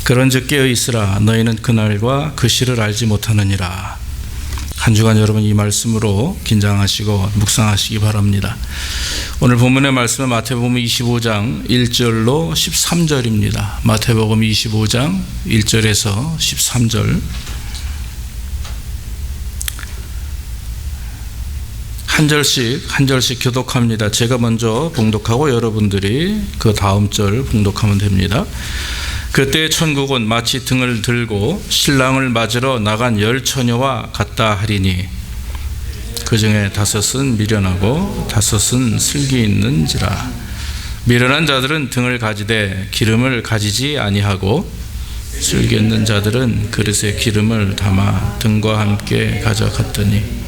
그런즉 깨어 있으라. 너희는 그날과 그 시를 알지 못하느니라. 한 주간 여러분 이 말씀으로 긴장하시고 묵상하시기 바랍니다. 오늘 본문의 말씀은 마태복음 25장 1절로 13절입니다. 마태복음 25장 1절에서 13절. 한 절씩 교독합니다. 제가 먼저 봉독하고 여러분들이 그 다음 절 봉독하면 됩니다. 그때 천국은 마치 등을 들고 신랑을 맞으러 나간 10처녀와 같다 하리니 그 중에 5은 미련하고 5은 슬기 있는지라. 미련한 자들은 등을 가지되 기름을 가지지 아니하고 슬기 있는 자들은 그릇에 기름을 담아 등과 함께 가져갔더니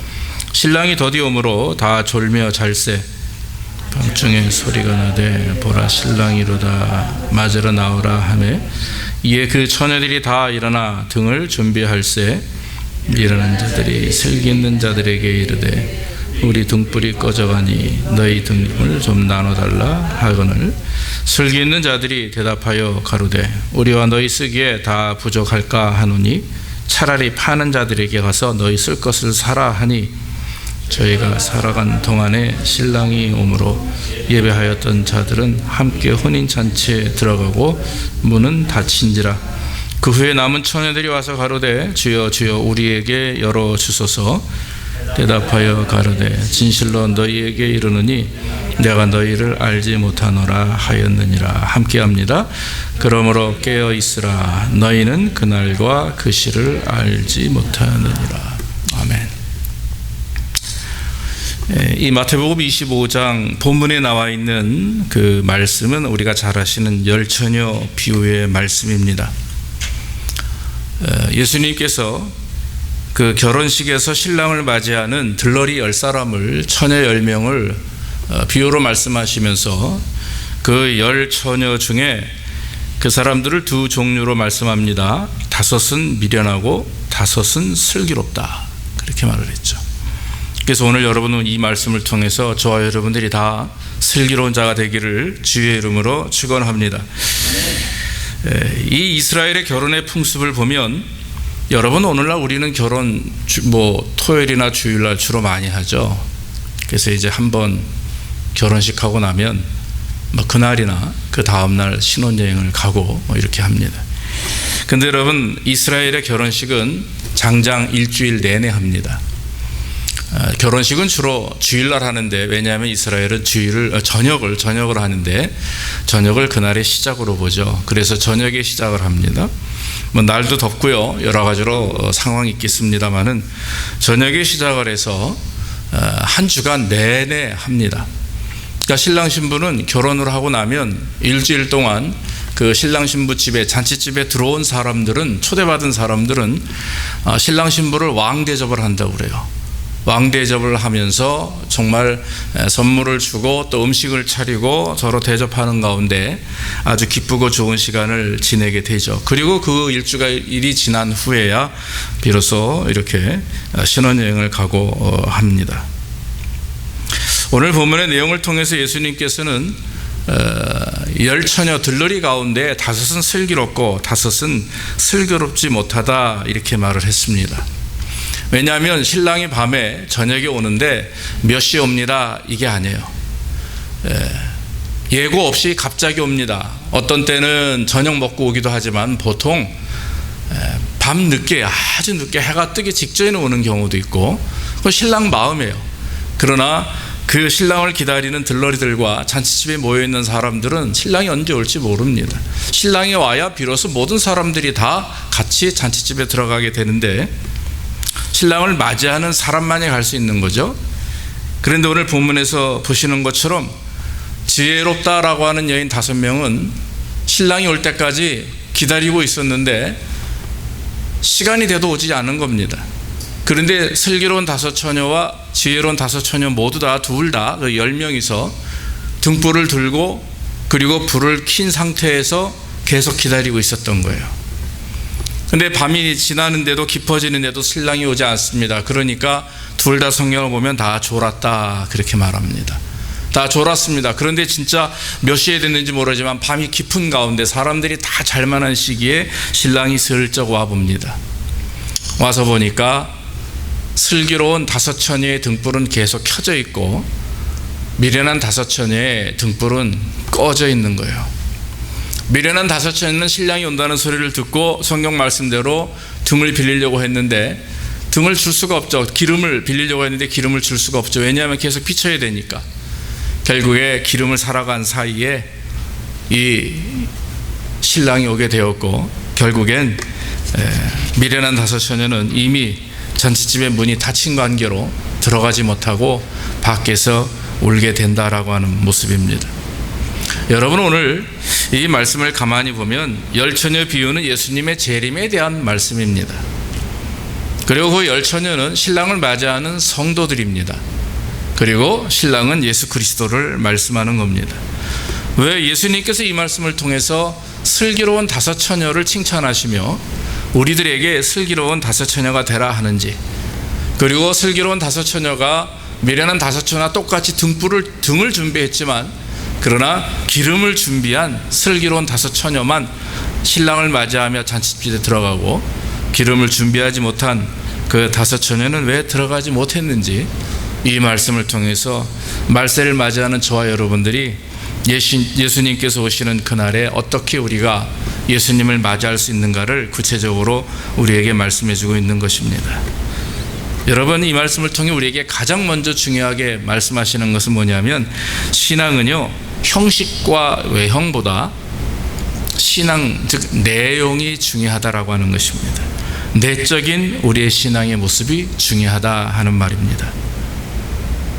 신랑이 더디 오므로 다 졸며 잘세. 밤중에 소리가 나되 보라 신랑이로다 맞으러 나오라 하매 이에 그 처녀들이 다 일어나 등을 준비할세. 미련한 자들이 슬기 있는 자들에게 이르되 우리 등불이 꺼져가니 너희 등을 좀 나눠달라 하거늘 슬기 있는 자들이 대답하여 가로되 우리와 너희 쓰기에 다 부족할까 하노니 차라리 파는 자들에게 가서 너희 쓸 것을 사라 하니 저희가 살아간 동안에 신랑이 오므로 예배하였던 자들은 함께 혼인잔치에 들어가고 문은 닫힌지라. 그 후에 남은 처녀들이 와서 가로되 주여 주여 우리에게 열어주소서. 대답하여 가로되 진실로 너희에게 이르노니 내가 너희를 알지 못하노라 하였느니라. 함께합니다. 그러므로 깨어 있으라. 너희는 그날과 그 시를 알지 못하느니라. 아멘. 이 마태복음 25장 본문에 나와 있는 그 말씀은 우리가 잘 아시는 10처녀 비유의 말씀입니다. 예수님께서 그 결혼식에서 신랑을 맞이하는 들러리 10사람을 처녀 10명을 비유로 말씀하시면서 그 10처녀 중에 그 사람들을 두 종류로 말씀합니다. 5은 미련하고 5은 슬기롭다. 그렇게 말을 했죠. 그래서 오늘 여러분은 이 말씀을 통해서 저와 여러분들이 다 슬기로운 자가 되기를 주의 이름으로 축원합니다. 이 이스라엘의 결혼의 풍습을 보면 여러분 오늘날 우리는 결혼 토요일이나 주일날 주로 많이 하죠. 그래서 이제 한번 결혼식하고 나면 그날이나 그 다음날 신혼여행을 가고 이렇게 합니다. 근데 여러분 이스라엘의 결혼식은 장장 일주일 내내 합니다. 결혼식은 주로 주일날 하는데 왜냐하면 이스라엘은 저녁을 하는데 저녁을 그날의 시작으로 보죠. 그래서 저녁에 시작을 합니다. 날도 덥고요 여러 가지로 상황이 있겠습니다만은 저녁에 시작을 해서 한 주간 내내 합니다. 그러니까 신랑 신부는 결혼을 하고 나면 일주일 동안 그 신랑 신부 집에 잔치집에 들어온 사람들은 초대받은 사람들은 신랑 신부를 왕대접을 한다고 그래요. 왕대접을 하면서 정말 선물을 주고 또 음식을 차리고 서로 대접하는 가운데 아주 기쁘고 좋은 시간을 지내게 되죠. 그리고 그 일주일이 지난 후에야 비로소 이렇게 신혼여행을 가고 합니다. 오늘 본문의 내용을 통해서 예수님께서는 10처녀 들러리 가운데 5은 슬기롭고 5은 슬기롭지 못하다 이렇게 말을 했습니다. 왜냐하면 신랑이 밤에 저녁에 오는데 몇 시에 옵니다 이게 아니에요. 예고 없이 갑자기 옵니다. 어떤 때는 저녁 먹고 오기도 하지만 보통 밤 늦게 아주 늦게 해가 뜨기 직전에 오는 경우도 있고 그건 신랑 마음이에요. 그러나 그 신랑을 기다리는 들러리들과 잔치집에 모여있는 사람들은 신랑이 언제 올지 모릅니다. 신랑이 와야 비로소 모든 사람들이 다 같이 잔치집에 들어가게 되는데 신랑을 맞이하는 사람만이 갈 수 있는 거죠. 그런데 오늘 본문에서 보시는 것처럼 지혜롭다라고 하는 여인 5명은 신랑이 올 때까지 기다리고 있었는데 시간이 돼도 오지 않은 겁니다. 그런데 슬기로운 5처녀와 지혜로운 5처녀 모두 다 둘 다 10명이서 등불을 들고 그리고 불을 킨 상태에서 계속 기다리고 있었던 거예요. 근데 밤이 지나는데도 깊어지는데도 신랑이 오지 않습니다. 그러니까 둘 다 성경을 보면 다 졸았다 그렇게 말합니다. 다 졸았습니다. 그런데 진짜 몇 시에 됐는지 모르지만 밤이 깊은 가운데 사람들이 다 잘만한 시기에 신랑이 슬쩍 와봅니다. 와서 보니까 슬기로운 5처녀의 등불은 계속 켜져 있고 미련한 5처녀의 등불은 꺼져 있는 거예요. 미련한 5처녀는 신랑이 온다는 소리를 듣고 성경 말씀대로 등을 빌리려고 했는데 등을 줄 수가 없죠. 기름을 빌리려고 했는데 기름을 줄 수가 없죠. 왜냐하면 계속 비춰야 되니까. 결국에 기름을 사러 간 사이에 이 신랑이 오게 되었고 결국엔 미련한 5처녀는 이미 잔치집의 문이 닫힌 관계로 들어가지 못하고 밖에서 울게 된다라고 하는 모습입니다. 여러분, 오늘 이 말씀을 가만히 보면 10처녀 비유는 예수님의 재림에 대한 말씀입니다. 그리고 그 10처녀는 신랑을 맞이하는 성도들입니다. 그리고 신랑은 예수 그리스도를 말씀하는 겁니다. 왜 예수님께서 이 말씀을 통해서 슬기로운 5처녀를 칭찬하시며 우리들에게 슬기로운 5처녀가 되라 하는지, 그리고 슬기로운 5처녀가 미련한 5처녀와 똑같이 등을 준비했지만 그러나 기름을 준비한 슬기로운 5처녀만 신랑을 맞이하며 잔치집에 들어가고 기름을 준비하지 못한 그 5처녀는 왜 들어가지 못했는지, 이 말씀을 통해서 말세를 맞이하는 저와 여러분들이 예수님께서 오시는 그날에 어떻게 우리가 예수님을 맞이할 수 있는가를 구체적으로 우리에게 말씀해 주고 있는 것입니다. 여러분, 이 말씀을 통해 우리에게 가장 먼저 중요하게 말씀하시는 것은 뭐냐면, 신앙은요 형식과 외형보다 신앙, 즉 내용이 중요하다라고 하는 것입니다. 내적인 우리의 신앙의 모습이 중요하다 하는 말입니다.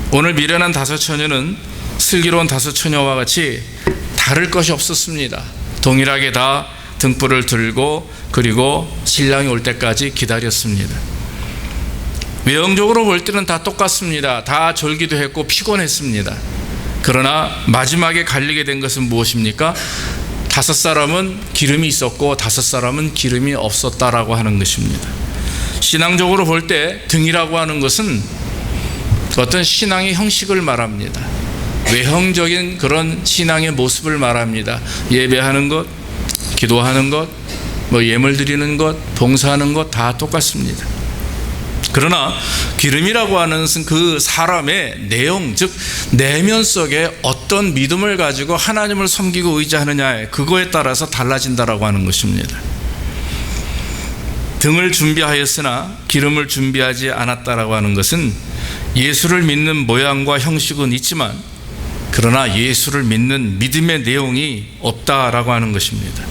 오늘 미련한 5처녀는 슬기로운 5처녀와 같이 다를 것이 없었습니다. 동일하게 다 등불을 들고 그리고 신랑이 올 때까지 기다렸습니다. 외형적으로 볼 때는 다 똑같습니다. 다 졸기도 했고 피곤했습니다. 그러나 마지막에 갈리게 된 것은 무엇입니까? 5사람은 기름이 있었고 5사람은 기름이 없었다라고 하는 것입니다. 신앙적으로 볼 때 등이라고 하는 것은 어떤 신앙의 형식을 말합니다. 외형적인 그런 신앙의 모습을 말합니다. 예배하는 것, 기도하는 것, 예물 드리는 것, 봉사하는 것 다 똑같습니다. 그러나 기름이라고 하는 것은 그 사람의 내용, 즉 내면 속에 어떤 믿음을 가지고 하나님을 섬기고 의지하느냐, 그거에 따라서 달라진다라고 하는 것입니다. 등을 준비하였으나 기름을 준비하지 않았다라고 하는 것은 예수를 믿는 모양과 형식은 있지만 그러나 예수를 믿는 믿음의 내용이 없다라고 하는 것입니다.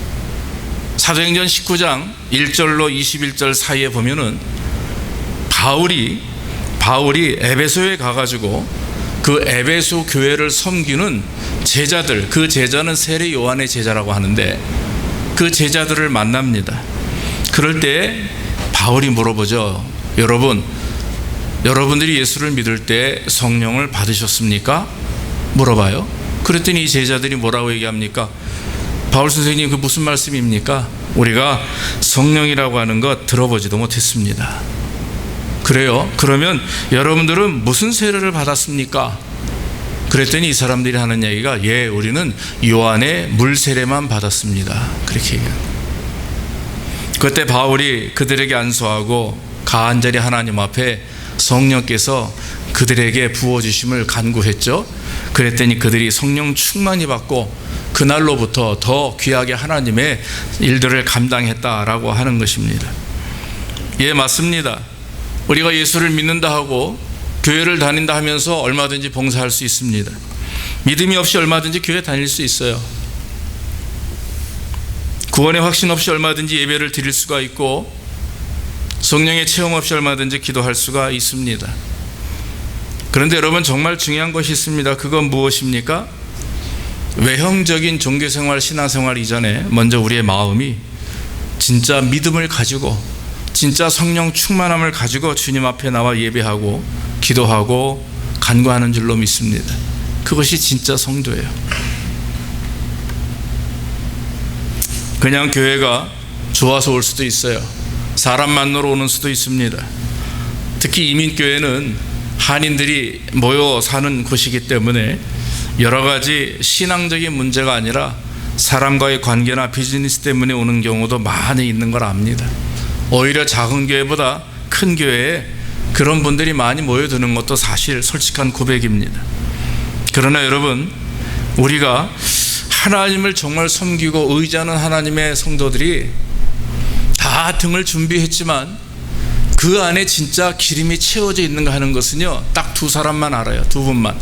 사도행전 19장 1절로 21절 사이에 보면은 바울이 에베소에 가가지고 그 에베소 교회를 섬기는 제자들, 그 제자는 세례 요한의 제자라고 하는데 그 제자들을 만납니다. 그럴 때 바울이 물어보죠. 여러분들이 예수를 믿을 때 성령을 받으셨습니까? 물어봐요. 그랬더니 이 제자들이 뭐라고 얘기합니까? 바울 선생님, 그 무슨 말씀입니까? 우리가 성령이라고 하는 것 들어보지도 못했습니다. 그래요? 그러면 여러분들은 무슨 세례를 받았습니까? 그랬더니 이 사람들이 하는 얘기가 우리는 요한의 물 세례만 받았습니다. 그렇게 얘기합니다. 그때 바울이 그들에게 안수하고 간절히 하나님 앞에 성령께서 그들에게 부어주심을 간구했죠. 그랬더니 그들이 성령 충만히 받고 그날로부터 더 귀하게 하나님의 일들을 감당했다라고 하는 것입니다. 예, 맞습니다. 우리가 예수를 믿는다 하고 교회를 다닌다 하면서 얼마든지 봉사할 수 있습니다. 믿음이 없이 얼마든지 교회 다닐 수 있어요. 구원의 확신 없이 얼마든지 예배를 드릴 수가 있고 성령의 체험 없이 얼마든지 기도할 수가 있습니다. 그런데 여러분, 정말 중요한 것이 있습니다. 그건 무엇입니까? 외형적인 종교생활, 신앙생활 이전에 먼저 우리의 마음이 진짜 믿음을 가지고 진짜 성령 충만함을 가지고 주님 앞에 나와 예배하고 기도하고 간구하는 줄로 믿습니다. 그것이 진짜 성도예요. 그냥 교회가 좋아서 올 수도 있어요. 사람 만나러 오는 수도 있습니다. 특히 이민교회는 한인들이 모여 사는 곳이기 때문에 여러 가지 신앙적인 문제가 아니라 사람과의 관계나 비즈니스 때문에 오는 경우도 많이 있는 걸 압니다. 오히려 작은 교회보다 큰 교회에 그런 분들이 많이 모여드는 것도 사실 솔직한 고백입니다. 그러나 여러분, 우리가 하나님을 정말 섬기고 의지하는 하나님의 성도들이 다 등을 준비했지만 그 안에 진짜 기름이 채워져 있는가 하는 것은요, 딱 두 사람만 알아요. 두 분만.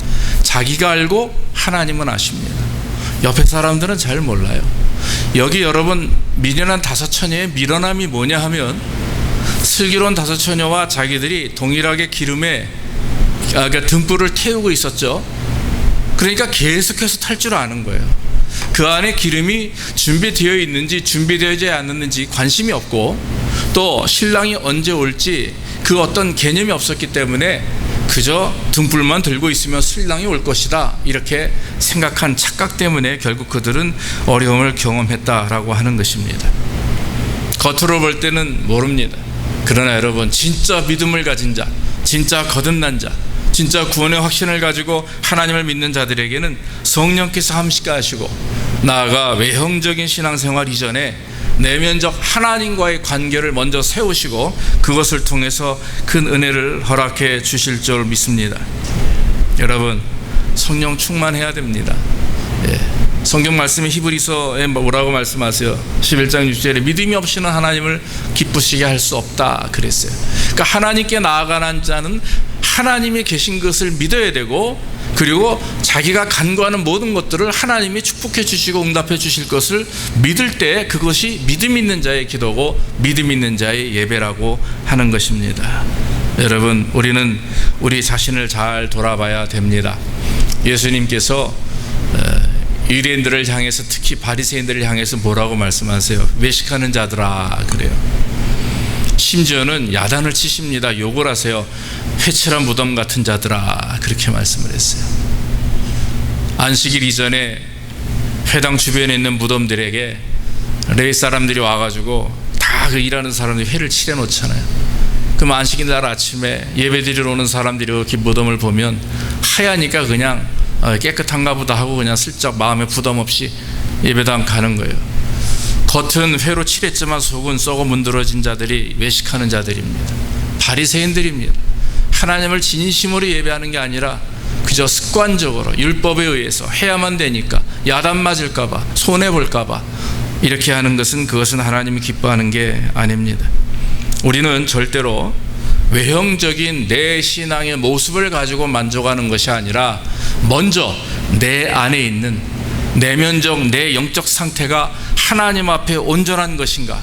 자기가 알고 하나님은 아십니다. 옆에 사람들은 잘 몰라요. 여기 여러분 미련한 다섯 처녀의 미련함이 뭐냐 하면, 슬기로운 다섯 처녀와 자기들이 동일하게 기름에 그러니까 등불을 태우고 있었죠. 그러니까 계속해서 탈 줄 아는 거예요. 그 안에 기름이 준비되어 있는지 준비되지 않았는지 관심이 없고, 또 신랑이 언제 올지 그 어떤 개념이 없었기 때문에 그저 등불만 들고 있으면 신랑이 올 것이다, 이렇게 생각한 착각 때문에 결국 그들은 어려움을 경험했다라고 하는 것입니다. 겉으로 볼 때는 모릅니다. 그러나 여러분, 진짜 믿음을 가진 자, 진짜 거듭난 자, 진짜 구원의 확신을 가지고 하나님을 믿는 자들에게는 성령께서 함께하시고, 나아가 외형적인 신앙생활 이전에 내면적 하나님과의 관계를 먼저 세우시고 그것을 통해서 큰 은혜를 허락해 주실 줄 믿습니다. 여러분, 성령 충만해야 됩니다. 성경 말씀에 히브리서에 뭐라고 말씀하세요? 11장 6절에 믿음이 없이는 하나님을 기쁘시게 할 수 없다 그랬어요. 그러니까 하나님께 나아가는 자는 하나님이 계신 것을 믿어야 되고, 그리고 자기가 간구하는 모든 것들을 하나님이 축복해 주시고 응답해 주실 것을 믿을 때 그것이 믿음 있는 자의 기도고 믿음 있는 자의 예배라고 하는 것입니다. 여러분, 우리는 우리 자신을 잘 돌아봐야 됩니다. 예수님께서 유대인들을 향해서, 특히 바리새인들을 향해서 뭐라고 말씀하세요? 외식하는 자들아 그래요. 심지어는 야단을 치십니다. 욕을 하세요. 회칠한 무덤 같은 자들아, 그렇게 말씀을 했어요. 안식일 이전에 회당 주변에 있는 무덤들에게 레위 사람들이 와가지고 다 그 일하는 사람들이 회를 칠해 놓잖아요. 그럼 안식일 날 아침에 예배드리러 오는 사람들이 이렇게 무덤을 보면 하얘니까 그냥 깨끗한가 보다 하고 그냥 슬쩍 마음에 부담 없이 예배당 가는 거예요. 겉은 회로 칠했지만 속은 썩어 문드러진 자들이 외식하는 자들입니다. 바리새인들입니다. 하나님을 진심으로 예배하는 게 아니라 그저 습관적으로 율법에 의해서 해야만 되니까, 야단 맞을까 봐, 손해 볼까 봐 이렇게 하는 것은, 그것은 하나님이 기뻐하는 게 아닙니다. 우리는 절대로 외형적인 내 신앙의 모습을 가지고 만족하는 것이 아니라 먼저 내 안에 있는 내면적 내 영적 상태가 하나님 앞에 온전한 것인가,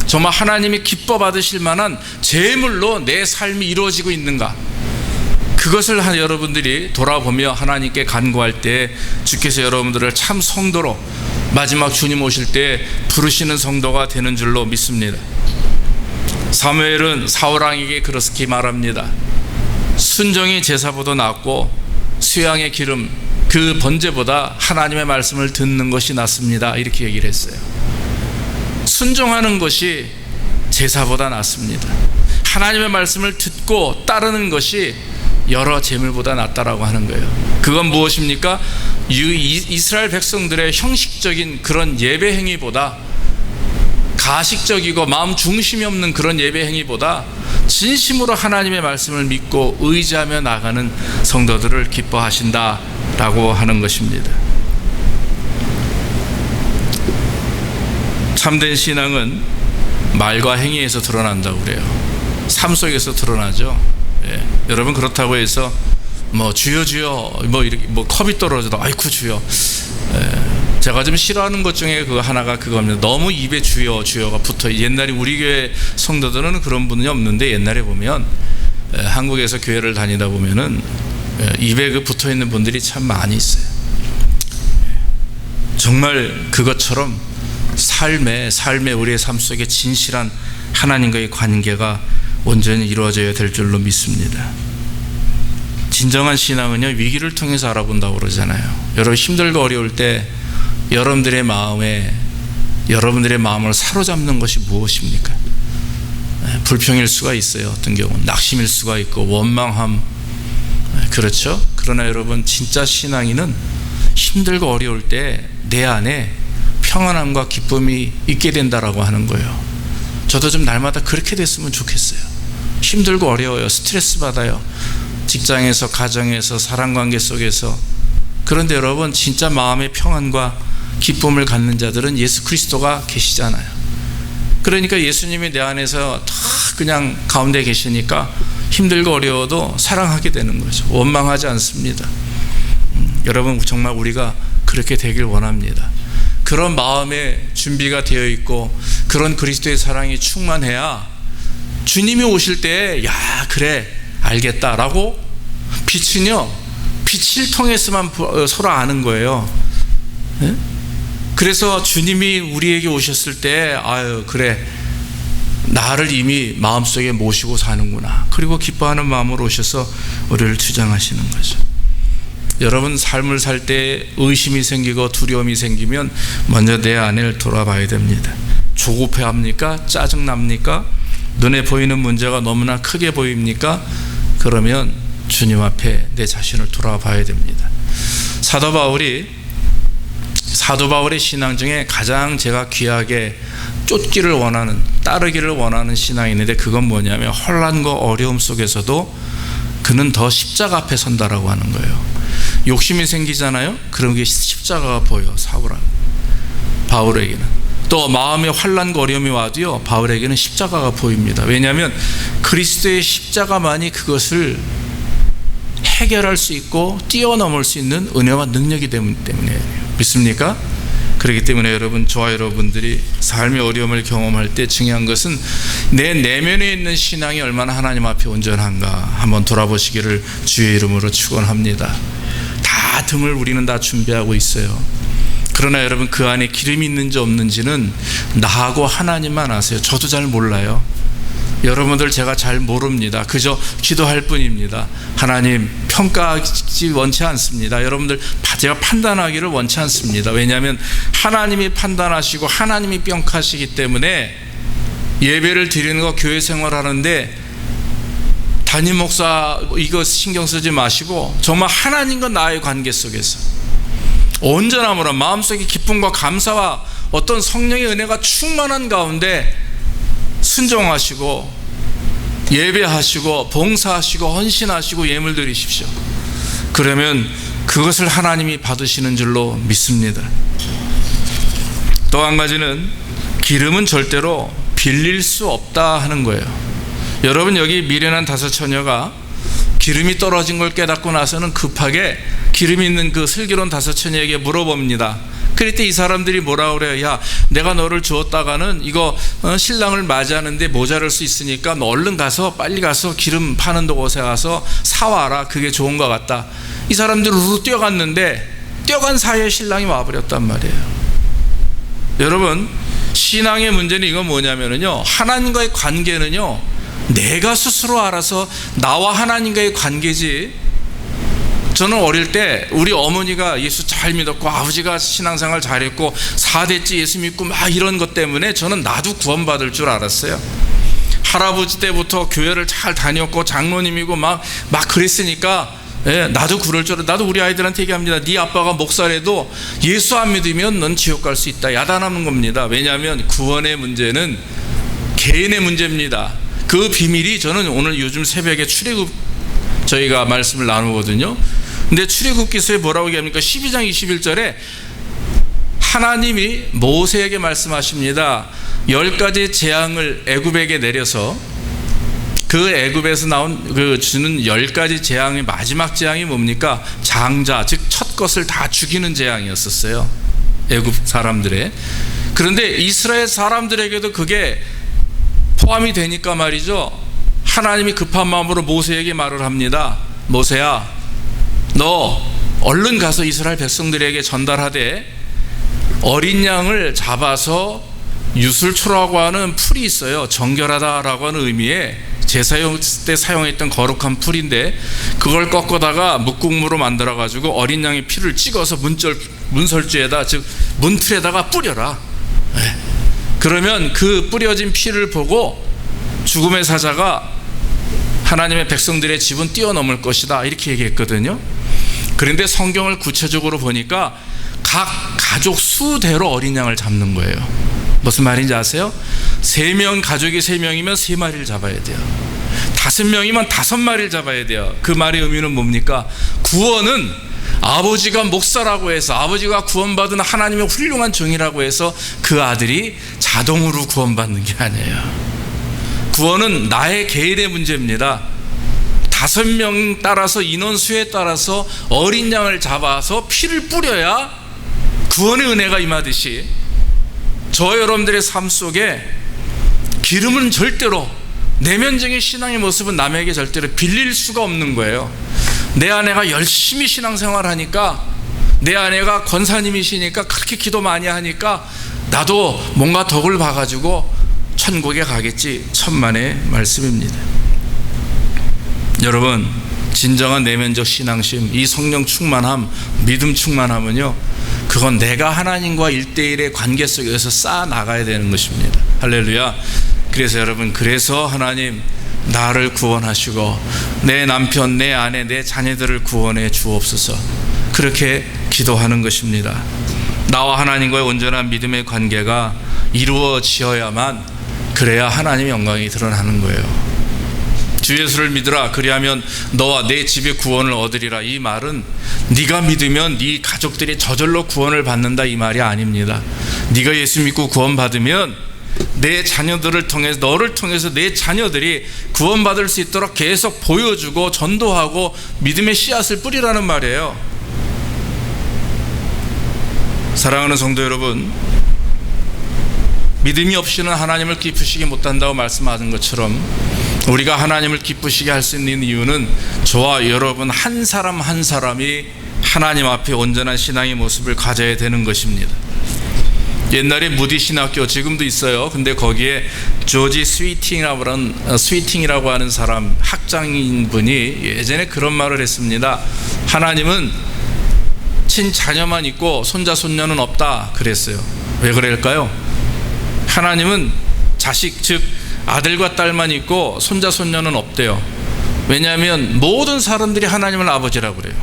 정말 하나님이 기뻐 받으실 만한 제물로 내 삶이 이루어지고 있는가, 그것을 여러분들이 돌아보며 하나님께 간구할 때 주께서 여러분들을 참 성도로 마지막 주님 오실 때 부르시는 성도가 되는 줄로 믿습니다. 사무엘은 사울왕에게 그렇게 말합니다. 순종이 제사보다 낫고 수양의 기름 그 번제보다 하나님의 말씀을 듣는 것이 낫습니다, 이렇게 얘기를 했어요. 순종하는 것이 제사보다 낫습니다. 하나님의 말씀을 듣고 따르는 것이 여러 제물보다 낫다라고 하는 거예요. 그건 무엇입니까? 이스라엘 백성들의 형식적인 그런 예배 행위보다, 가식적이고 마음 중심이 없는 그런 예배 행위보다 진심으로 하나님의 말씀을 믿고 의지하며 나가는 성도들을 기뻐하신다라고 하는 것입니다. 참된 신앙은 말과 행위에서 드러난다고 그래요. 삶 속에서 드러나죠. 여러분, 그렇다고 해서 주여 주여 이렇게 컵이 떨어져도 아이쿠 주여. 제가 좀 싫어하는 것 중에 그 하나가 그겁니다. 너무 입에 주여 주여가 붙어. 옛날에 우리 교회 성도들은 그런 분이 없는데, 옛날에 보면 한국에서 교회를 다니다 보면은 입에 그 붙어 있는 분들이 참 많이 있어요. 정말 그것처럼 삶에 우리의 삶 속에 진실한 하나님과의 관계가 온전히 이루어져야 될 줄로 믿습니다. 진정한 신앙은요, 위기를 통해서 알아본다고 그러잖아요. 여러분, 힘들고 어려울 때 여러분들의 마음을 사로잡는 것이 무엇입니까? 불평일 수가 있어요. 어떤 경우는 낙심일 수가 있고 원망함, 그렇죠? 그러나 여러분, 진짜 신앙인은 힘들고 어려울 때 내 안에 평안함과 기쁨이 있게 된다라고 하는 거예요. 저도 좀 날마다 그렇게 됐으면 좋겠어요. 힘들고 어려워요. 스트레스 받아요. 직장에서, 가정에서, 사랑관계 속에서. 그런데 여러분, 진짜 마음의 평안과 기쁨을 갖는 자들은 예수 그리스도가 계시잖아요. 그러니까 예수님이 내 안에서 다 그냥 가운데 계시니까 힘들고 어려워도 사랑하게 되는 거죠. 원망하지 않습니다. 여러분, 정말 우리가 그렇게 되길 원합니다. 그런 마음의 준비가 되어 있고 그런 그리스도의 사랑이 충만해야 주님이 오실 때 야, 그래, 알겠다라고, 빛은요, 빛을 통해서만 서로 아는 거예요. 네? 그래서 주님이 우리에게 오셨을 때 아유, 그래, 나를 이미 마음속에 모시고 사는구나, 그리고 기뻐하는 마음으로 오셔서 우리를 주장하시는 거죠. 여러분, 삶을 살 때 의심이 생기고 두려움이 생기면 먼저 내 안을 돌아봐야 됩니다. 조급해합니까? 짜증납니까? 눈에 보이는 문제가 너무나 크게 보입니까? 그러면 주님 앞에 내 자신을 돌아봐야 됩니다. 사도 바울의 신앙 중에 가장 제가 귀하게 쫓기를 원하는, 따르기를 원하는 신앙이 있는데, 그건 뭐냐면 혼란과 어려움 속에서도 그는 더 십자가 앞에 선다라고 하는 거예요. 욕심이 생기잖아요. 그런 게 십자가가 보여, 바울에게는. 또 마음의 환난과 어려움이 와도요, 바울에게는 십자가가 보입니다. 왜냐하면 그리스도의 십자가만이 그것을 해결할 수 있고 뛰어넘을 수 있는 은혜와 능력이 때문에. 믿습니까? 그렇기 때문에 여러분, 저와 여러분들이 삶의 어려움을 경험할 때 중요한 것은 내 내면에 있는 신앙이 얼마나 하나님 앞에 온전한가 한번 돌아보시기를 주의 이름으로 축원합니다. 다 등을 우리는 다 준비하고 있어요. 그러나 여러분, 그 안에 기름이 있는지 없는지는 나하고 하나님만 아세요. 저도 잘 몰라요. 여러분들 제가 잘 모릅니다. 그저 기도할 뿐입니다. 하나님, 평가하지 원치 않습니다. 여러분들 제가 판단하기를 원치 않습니다. 왜냐하면 하나님이 판단하시고 하나님이 평가하시기 때문에 예배를 드리는 거, 교회 생활하는데 담임 목사 이거 신경 쓰지 마시고 정말 하나님과 나의 관계 속에서 온전함으로 마음속의 기쁨과 감사와 어떤 성령의 은혜가 충만한 가운데 순종하시고 예배하시고 봉사하시고 헌신하시고 예물 드리십시오. 그러면 그것을 하나님이 받으시는 줄로 믿습니다. 또 한 가지는 기름은 절대로 빌릴 수 없다 하는 거예요. 여러분, 여기 미련한 다섯 처녀가 기름이 떨어진 걸 깨닫고 나서는 급하게 기름이 있는 그 슬기로운 다섯 처녀에게 물어봅니다. 그럴 때 이 사람들이 뭐라 그래요? 야, 내가 너를 주었다가는 이거 신랑을 맞이하는데 모자랄 수 있으니까 너 얼른 가서, 빨리 가서 기름 파는 곳에 가서 사와라. 그게 좋은 것 같다. 이 사람들이 우르르 뛰어갔는데 뛰어간 사이에 신랑이 와버렸단 말이에요. 여러분, 신앙의 문제는 이건 뭐냐면요, 하나님과의 관계는요, 내가 스스로 알아서 나와 하나님과의 관계지. 저는 어릴 때 우리 어머니가 예수 잘 믿었고 아버지가 신앙생활 잘했고 4대째 예수 믿고 막 이런 것 때문에 저는 나도 구원받을 줄 알았어요. 할아버지 때부터 교회를 잘 다녔고 장로님이고 막 그랬으니까 나도 그럴 줄. 나도 우리 아이들한테 얘기합니다. 네 아빠가 목사래도 예수 안 믿으면 넌 지옥 갈 수 있다. 야단하는 겁니다. 왜냐하면 구원의 문제는 개인의 문제입니다. 그 비밀이, 저는 오늘 요즘 새벽에 출애굽 저희가 말씀을 나누거든요. 근데 출애굽기서에 뭐라고 얘기합니까? 12장 21절에 하나님이 모세에게 말씀하십니다. 10가지 재앙을 애굽에게 내려서 그 애굽에서 나온 그 주는 10가지 재앙의 마지막 재앙이 뭡니까? 장자, 즉 첫 것을 다 죽이는 재앙이었었어요. 애굽 사람들의. 그런데 이스라엘 사람들에게도 그게 포함이 되니까 말이죠, 하나님이 급한 마음으로 모세에게 말을 합니다. 모세야, 너 얼른 가서 이스라엘 백성들에게 전달하되 어린 양을 잡아서 유술초라고 하는 풀이 있어요. 정결하다라고 하는 의미의 제사용 때 사용했던 거룩한 풀인데 그걸 꺾어다가 묵국무로 만들어 가지고 어린 양의 피를 찍어서 문설주에다, 즉 문틀에다가 뿌려라. 그러면 그 뿌려진 피를 보고 죽음의 사자가 하나님의 백성들의 집은 뛰어넘을 것이다, 이렇게 얘기했거든요. 그런데 성경을 구체적으로 보니까 각 가족 수대로 어린 양을 잡는 거예요. 무슨 말인지 아세요? 3명, 가족이 3명이면 3마리를 잡아야 돼요. 5명이면 5마리를 잡아야 돼요. 그 말의 의미는 뭡니까? 구원은 아버지가 목사라고 해서, 아버지가 구원받은 하나님의 훌륭한 종이라고 해서 그 아들이 자동으로 구원받는 게 아니에요. 구원은 나의 개인의 문제입니다. 5명 따라서, 인원수에 따라서 어린 양을 잡아서 피를 뿌려야 구원의 은혜가 임하듯이, 저 여러분들의 삶 속에 기름은 절대로, 내면적인 신앙의 모습은 남에게 절대로 빌릴 수가 없는 거예요. 내 아내가 열심히 신앙생활하니까, 내 아내가 권사님이시니까 그렇게 기도 많이 하니까 나도 뭔가 덕을 봐가지고 천국에 가겠지, 천만의 말씀입니다. 여러분, 진정한 내면적 신앙심, 이 성령 충만함, 믿음 충만함은요, 그건 내가 하나님과 1대1의 관계 속에서 쌓아 나가야 되는 것입니다. 할렐루야. 그래서 여러분, 그래서 하나님 나를 구원하시고 내 남편, 내 아내, 내 자녀들을 구원해 주옵소서, 그렇게 기도하는 것입니다. 나와 하나님과의 온전한 믿음의 관계가 이루어지어야만, 그래야 하나님의 영광이 드러나는 거예요. 주 예수를 믿으라, 그리하면 너와 내 집의 구원을 얻으리라. 이 말은 네가 믿으면 네 가족들이 저절로 구원을 받는다, 이 말이 아닙니다. 네가 예수 믿고 구원받으면 내 자녀들을 통해서, 너를 통해서 내 자녀들이 구원받을 수 있도록 계속 보여주고 전도하고 믿음의 씨앗을 뿌리라는 말이에요. 사랑하는 성도 여러분, 믿음이 없이는 하나님을 기쁘시게 못한다고 말씀하신 것처럼, 우리가 하나님을 기쁘시게 할 수 있는 이유는 저와 여러분 한 사람 한 사람이 하나님 앞에 온전한 신앙의 모습을 가져야 되는 것입니다. 옛날에 무디 신학교, 지금도 있어요. 근데 거기에 조지 스위팅이라고 하는 사람, 학장인 분이 예전에 그런 말을 했습니다. 하나님은 친자녀만 있고 손자 손녀는 없다 그랬어요. 왜 그럴까요? 하나님은 자식, 즉 아들과 딸만 있고 손자 손녀는 없대요. 왜냐하면 모든 사람들이 하나님을 아버지라고 그래요.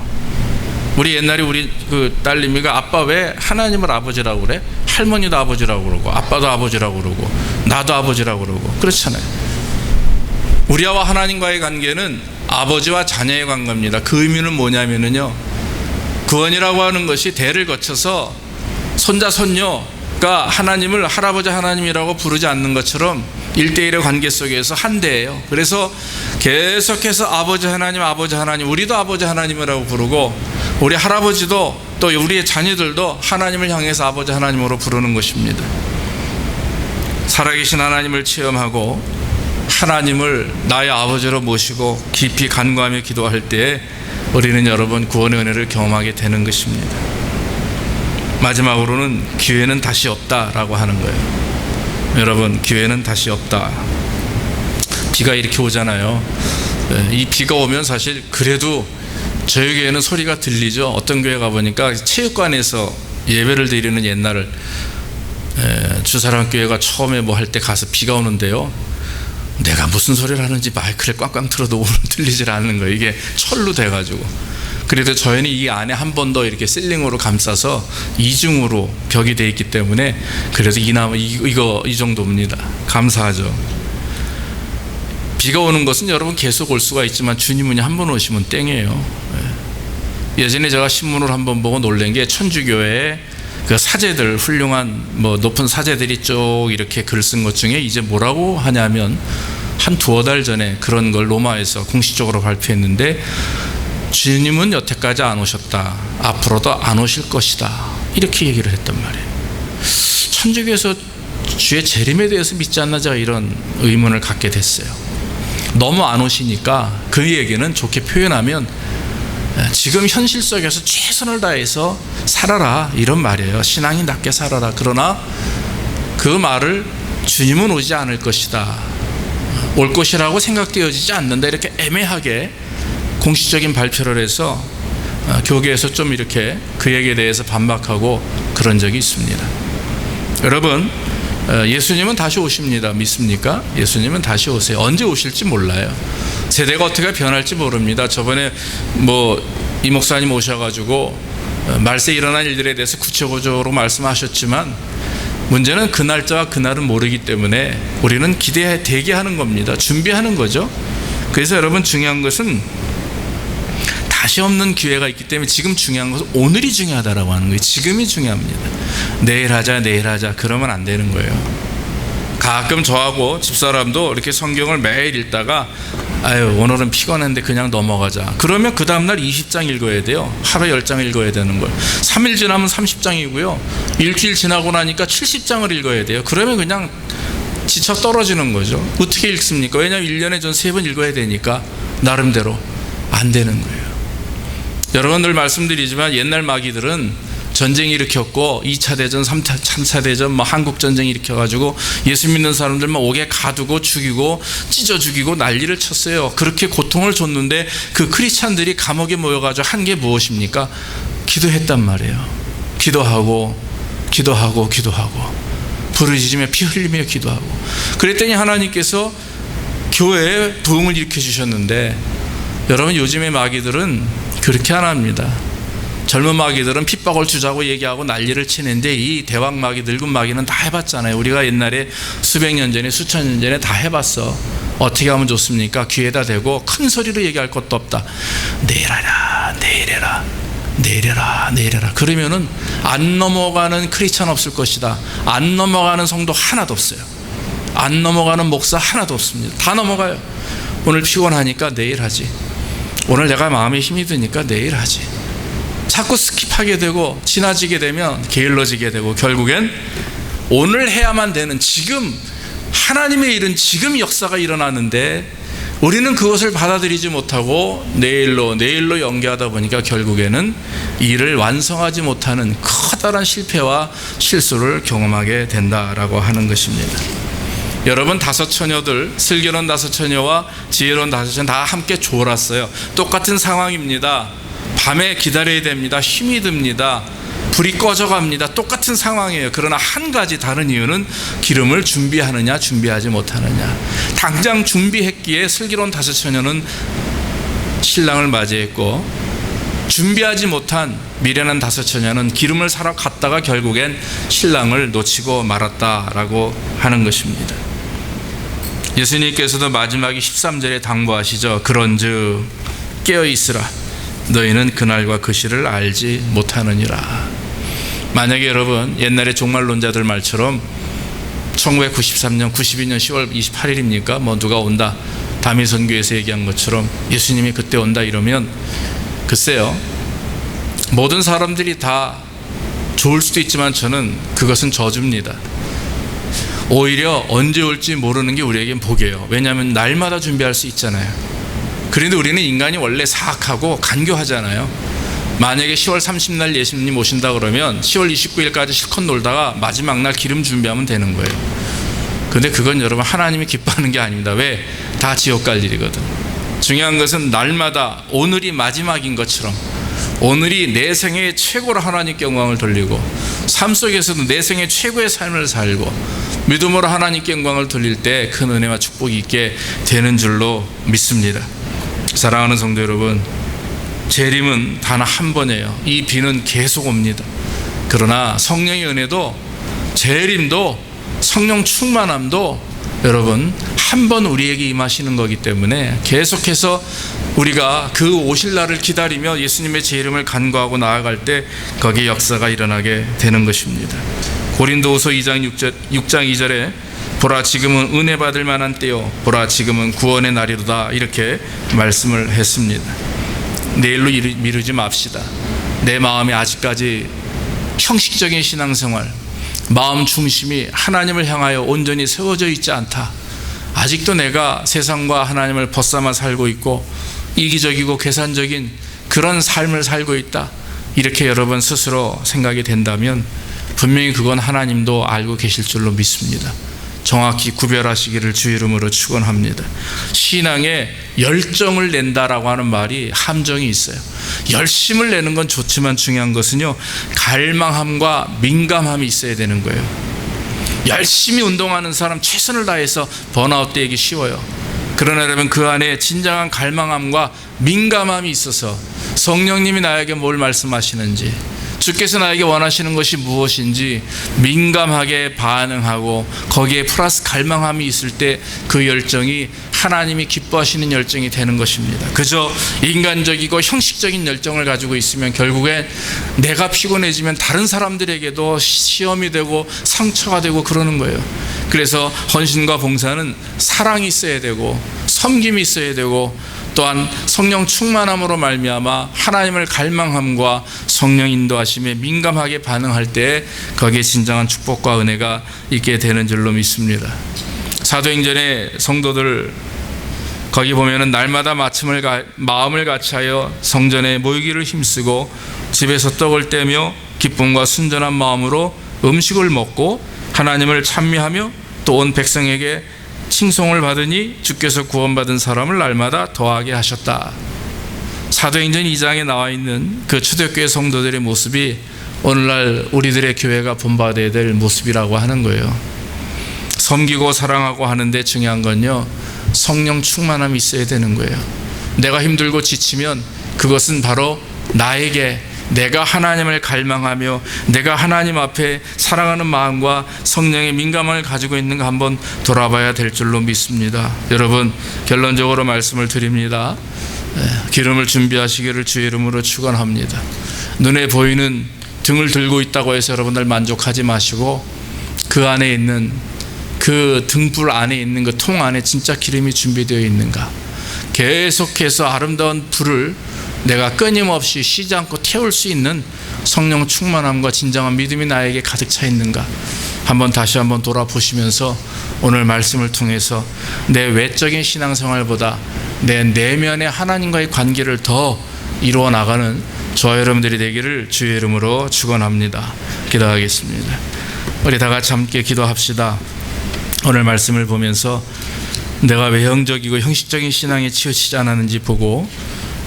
우리 옛날에 우리 그 딸님이가 아빠 왜 하나님을 아버지라고 그래? 할머니도 아버지라고 그러고, 아빠도 아버지라고 그러고, 나도 아버지라고 그러고, 그렇잖아요. 우리와 하나님과의 관계는 아버지와 자녀의 관계입니다. 그 의미는 뭐냐면요, 구원이라고 하는 것이 대를 거쳐서 손자 손녀가 하나님을 할아버지 하나님이라고 부르지 않는 것처럼 1대1의 관계 속에서 한 대예요. 그래서 계속해서 아버지 하나님, 아버지 하나님, 우리도 아버지 하나님이라고 부르고, 우리 할아버지도 또 우리의 자녀들도 하나님을 향해서 아버지 하나님으로 부르는 것입니다. 살아계신 하나님을 체험하고 하나님을 나의 아버지로 모시고 깊이 간구하며 기도할 때에 우리는 여러분 구원의 은혜를 경험하게 되는 것입니다. 마지막으로는 기회는 다시 없다라고 하는 거예요. 여러분, 기회는 다시 없다. 비가 이렇게 오잖아요. 이 비가 오면 사실 그래도 저희 교회는 소리가 들리죠. 어떤 교회 가보니까 체육관에서 예배를 드리는, 옛날 주사랑교회가 처음에 뭐 할 때 가서 비가 오는데요, 내가 무슨 소리를 하는지 마이크를 꽝꽝 틀어도 오늘 들리질 않는 거예요. 이게 철로 돼가지고. 그래도 저희는 이 안에 한 번 더 이렇게 실링으로 감싸서 이중으로 벽이 돼 있기 때문에 그래도 이 정도입니다. 감사하죠. 비가 오는 것은 여러분 계속 올 수가 있지만 주님은 한 번 오시면 땡이에요. 예전에 제가 신문을 한번 보고 놀란 게, 천주교회에 그 사제들, 훌륭한 높은 사제들이 쭉 이렇게 글 쓴 것 중에 이제 뭐라고 하냐면, 한 두어 달 전에 그런 걸 로마에서 공식적으로 발표했는데, 주님은 여태까지 안 오셨다, 앞으로도 안 오실 것이다, 이렇게 얘기를 했단 말이에요. 천주교에서 주의 재림에 대해서 믿지 않나, 제가 이런 의문을 갖게 됐어요. 너무 안 오시니까 그 얘기는 좋게 표현하면 지금 현실 속에서 최선을 다해서 살아라, 이런 말이에요. 신앙이 낮게 살아라. 그러나 그 말을 주님은 오지 않을 것이다, 올 것이라고 생각되어지지 않는다, 이렇게 애매하게 공식적인 발표를 해서 교계에서 좀 이렇게 그 얘기에 대해서 반박하고 그런 적이 있습니다. 여러분, 예수님은 다시 오십니다. 믿습니까? 예수님은 다시 오세요. 언제 오실지 몰라요. 세대가 어떻게 변할지 모릅니다. 저번에 이 목사님 오셔가지고 말세 일어난 일들에 대해서 구체적으로 말씀하셨지만 문제는 그 날짜와 그날은 모르기 때문에 우리는 대기하는 겁니다. 준비하는 거죠. 그래서 여러분 중요한 것은 다시 없는 기회가 있기 때문에 지금 중요한 것은 오늘이 중요하다라고 하는 거예요. 지금이 중요합니다. 내일 하자 그러면 안 되는 거예요. 가끔 저하고 집사람도 이렇게 성경을 매일 읽다가 오늘은 피곤한데 그냥 넘어가자. 그러면 그 다음날 20장 읽어야 돼요. 하루에 10장 읽어야 되는 걸. 3일 지나면 30장이고요. 일주일 지나고 나니까 70장을 읽어야 돼요. 그러면 그냥 지쳐 떨어지는 거죠. 어떻게 읽습니까? 왜냐하면 1년에 전 3번 읽어야 되니까 나름대로 안 되는 거예요. 여러분 늘 말씀드리지만 옛날 마귀들은 전쟁 일으켰고 2차 대전, 3차 대전, 한국전쟁 일으켜가지고 예수 믿는 사람들만 옥에 가두고 죽이고 찢어 죽이고 난리를 쳤어요. 그렇게 고통을 줬는데 그 크리스찬들이 감옥에 모여가지고 한 게 무엇입니까? 기도했단 말이에요. 기도하고 부르짖으며 피 흘리며 기도하고. 그랬더니 하나님께서 교회에 부흥을 일으켜 주셨는데 여러분 요즘의 마귀들은 그렇게 안 합니다. 젊은 마귀들은 핍박을 주자고 얘기하고 난리를 치는데 이 대왕 마귀, 늙은 마귀는 다 해봤잖아요. 우리가 옛날에 수백 년 전에 수천 년 전에 다 해봤어. 어떻게 하면 좋습니까? 귀에다 대고 큰 소리로 얘기할 것도 없다. 내일해라. 그러면은 안 넘어가는 크리스찬 없을 것이다. 안 넘어가는 성도 하나도 없어요. 안 넘어가는 목사 하나도 없습니다. 다 넘어가요. 오늘 피곤하니까 내일 하지. 오늘 내가 마음에 힘이 드니까 내일 하지. 자꾸 스킵하게 되고 지나치게 되면 게을러지게 되고 결국엔 오늘 해야만 되는 지금 하나님의 일은 지금 역사가 일어나는데 우리는 그것을 받아들이지 못하고 내일로 연기하다 보니까 결국에는 일을 완성하지 못하는 커다란 실패와 실수를 경험하게 된다라고 하는 것입니다. 여러분 다섯 처녀들, 슬기로운 다섯 처녀와 지혜로운 다섯 처녀 다 함께 졸았어요. 똑같은 상황입니다. 밤에 기다려야 됩니다. 힘이 듭니다. 불이 꺼져갑니다. 똑같은 상황이에요. 그러나 한 가지 다른 이유는 기름을 준비하느냐 준비하지 못하느냐. 당장 준비했기에 슬기로운 다섯 처녀는 신랑을 맞이했고 준비하지 못한 미련한 다섯 처녀는 기름을 사러 갔다가 결국엔 신랑을 놓치고 말았다라고 하는 것입니다. 예수님께서도 마지막에 13절에 당부하시죠. 그런즉 깨어있으라. 너희는 그날과 그 시를 알지 못하느니라. 만약에 여러분 옛날에 종말론자들 말처럼 1993년 92년 10월 28일입니까? 누가 온다. 담임 선교에서 얘기한 것처럼 예수님이 그때 온다 이러면 글쎄요. 모든 사람들이 다 좋을 수도 있지만 저는 그것은 저주입니다. 오히려 언제 올지 모르는 게 우리에겐 복이에요. 왜냐하면 날마다 준비할 수 있잖아요. 그런데 우리는 인간이 원래 사악하고 간교하잖아요. 만약에 10월 30날 예수님 오신다 그러면 10월 29일까지 실컷 놀다가 마지막 날 기름 준비하면 되는 거예요. 그런데 그건 여러분 하나님이 기뻐하는 게 아닙니다. 왜? 다 지옥 갈 일이거든. 중요한 것은 날마다 오늘이 마지막인 것처럼 오늘이 내 생애 최고로 하나님께 영광을 돌리고 삶 속에서도 내 생애 최고의 삶을 살고 믿음으로 하나님께 영광을 돌릴 때 큰 은혜와 축복이 있게 되는 줄로 믿습니다. 사랑하는 성도 여러분, 재림은 단 한 번이에요. 이 비는 계속 옵니다. 그러나 성령의 은혜도 재림도 성령 충만함도 여러분 한 번 우리에게 임하시는 거기 때문에 계속해서 우리가 그 오실 날을 기다리며 예수님의 재림을 간구하고 나아갈 때 거기에 역사가 일어나게 되는 것입니다. 고린도후서 2장 2절에 보라 지금은 은혜 받을 만한 때요 보라 지금은 구원의 날이로다 이렇게 말씀을 했습니다. 내일로 미루지 맙시다. 내 마음이 아직까지 형식적인 신앙생활, 마음 중심이 하나님을 향하여 온전히 세워져 있지 않다. 아직도 내가 세상과 하나님을 벗삼아 살고 있고 이기적이고 계산적인 그런 삶을 살고 있다. 이렇게 여러분 스스로 생각이 된다면 분명히 그건 하나님도 알고 계실 줄로 믿습니다. 정확히 구별하시기를 주 이름으로 축원합니다. 신앙에 열정을 낸다라고 하는 말이 함정이 있어요. 열심을 내는 건 좋지만 중요한 것은요, 갈망함과 민감함이 있어야 되는 거예요. 열심히 운동하는 사람 최선을 다해서 번아웃 되기 쉬워요. 그러나 여러분, 그 안에 진정한 갈망함과 민감함이 있어서 성령님이 나에게 뭘 말씀하시는지, 주께서 나에게 원하시는 것이 무엇인지 민감하게 반응하고 거기에 플러스 갈망함이 있을 때 그 열정이 하나님이 기뻐하시는 열정이 되는 것입니다. 그저 인간적이고 형식적인 열정을 가지고 있으면 결국엔 내가 피곤해지면 다른 사람들에게도 시험이 되고 상처가 되고 그러는 거예요. 그래서 헌신과 봉사는 사랑이 있어야 되고 섬김이 있어야 되고 또한 성령 충만함으로 말미암아 하나님을 갈망함과 성령 인도하심에 민감하게 반응할 때 거기에 진정한 축복과 은혜가 있게 되는 줄로 믿습니다. 사도행전의 성도들 거기 보면은 날마다 마음을 같이하여 성전에 모이기를 힘쓰고 집에서 떡을 떼며 기쁨과 순전한 마음으로 음식을 먹고 하나님을 찬미하며 또 온 백성에게 칭송을 받으니 주께서 구원받은 사람을 날마다 더하게 하셨다. 사도행전 2장에 나와 있는 그 초대교회 성도들의 모습이 오늘날 우리들의 교회가 본받아야 될 모습이라고 하는 거예요. 섬기고 사랑하고 하는데 중요한 건요, 성령 충만함이 있어야 되는 거예요. 내가 힘들고 지치면 그것은 바로 나에게 내가 하나님을 갈망하며 내가 하나님 앞에 사랑하는 마음과 성령의 민감함을 가지고 있는가 한번 돌아봐야 될 줄로 믿습니다. 여러분, 결론적으로 말씀을 드립니다. 기름을 준비하시기를 주의 이름으로 축원합니다. 눈에 보이는 등을 들고 있다고 해서 여러분들 만족하지 마시고 그 안에 있는 그 등불 안에 있는 그 통 안에 진짜 기름이 준비되어 있는가, 계속해서 아름다운 불을 내가 끊임없이 쉬지 않고 태울 수 있는 성령 충만함과 진정한 믿음이 나에게 가득 차 있는가 다시 한번 돌아보시면서 오늘 말씀을 통해서 내 외적인 신앙생활보다 내 내면의 하나님과의 관계를 더 이루어 나가는 저와 여러분들이 되기를 주의 이름으로 축원합니다. 기도하겠습니다. 우리 다 같이 함께 기도합시다. 오늘 말씀을 보면서 내가 외형적이고 형식적인 신앙에 치우치지 않았는지 보고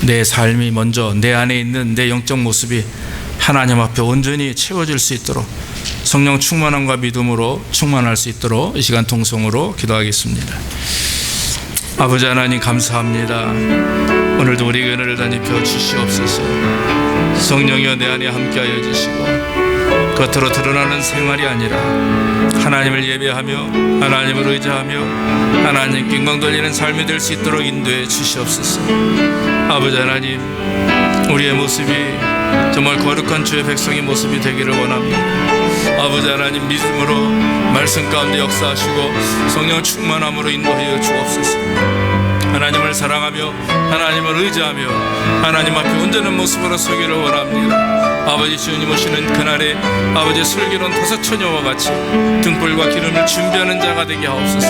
내 삶이 먼저 내 안에 있는 내 영적 모습이 하나님 앞에 온전히 채워질 수 있도록 성령 충만함과 믿음으로 충만할 수 있도록 이 시간 통성으로 기도하겠습니다. 아버지 하나님, 감사합니다. 오늘도 우리에게 은혜를 다니켜 주시옵소서. 성령이여 내 안에 함께하여 주시고 겉으로 드러나는 생활이 아니라 하나님을 예배하며 하나님을 의지하며 하나님께 영광 돌리는 삶이 될 수 있도록 인도해 주시옵소서. 아버지 하나님, 우리의 모습이 정말 거룩한 주의 백성의 모습이 되기를 원합니다. 아버지 하나님, 믿음으로 말씀 가운데 역사하시고 성령 충만함으로 인도하여 주옵소서. 하나님을 사랑하며 하나님을 의지하며 하나님 앞에 온전한 모습으로 서기를 원합니다. 아버지 주님 오시는 그날에 아버지 슬기로운 다섯 처녀와 같이 등불과 기름을 준비하는 자가 되게 하옵소서.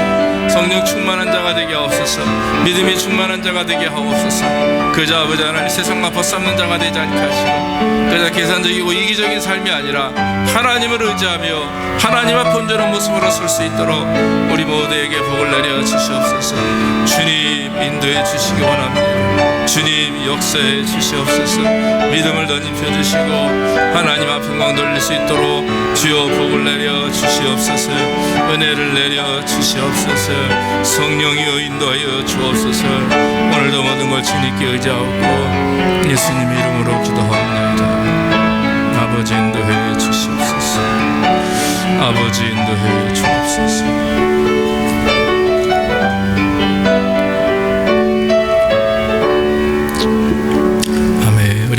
성령 충만한 자가 되게 하옵소서. 믿음이 충만한 자가 되게 하옵소서. 그저 아버지 하나님 세상만 벗삼는 자가 되지 않게 하시고 그저 계산적이고 이기적인 삶이 아니라 하나님을 의지하며 하나님 앞 온전한 모습으로 설 수 있도록 우리 모두에게 복을 내려 주시옵소서. 주님 인도해 주시기 원합니다. 주님 역사해 주시옵소서. 믿음을 덧입혀 주시고 하나님 앞에 영광 돌릴 수 있도록 주여 복을 내려 주시옵소서. 은혜를 내려 주시옵소서. 성령이여 인도하여 주옵소서. 오늘도 모든 걸 주님께 의지하고 예수님 이름으로 기도합니다. 아버지 인도해 주시옵소서. 아버지 인도해 주옵소서.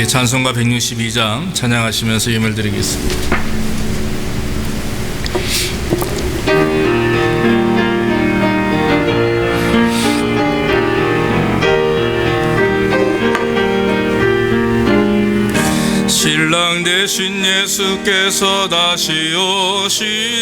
찬송가 162장 찬양하시면서 예물 드리겠습니다. 신랑 되신 예수께서 다시 오실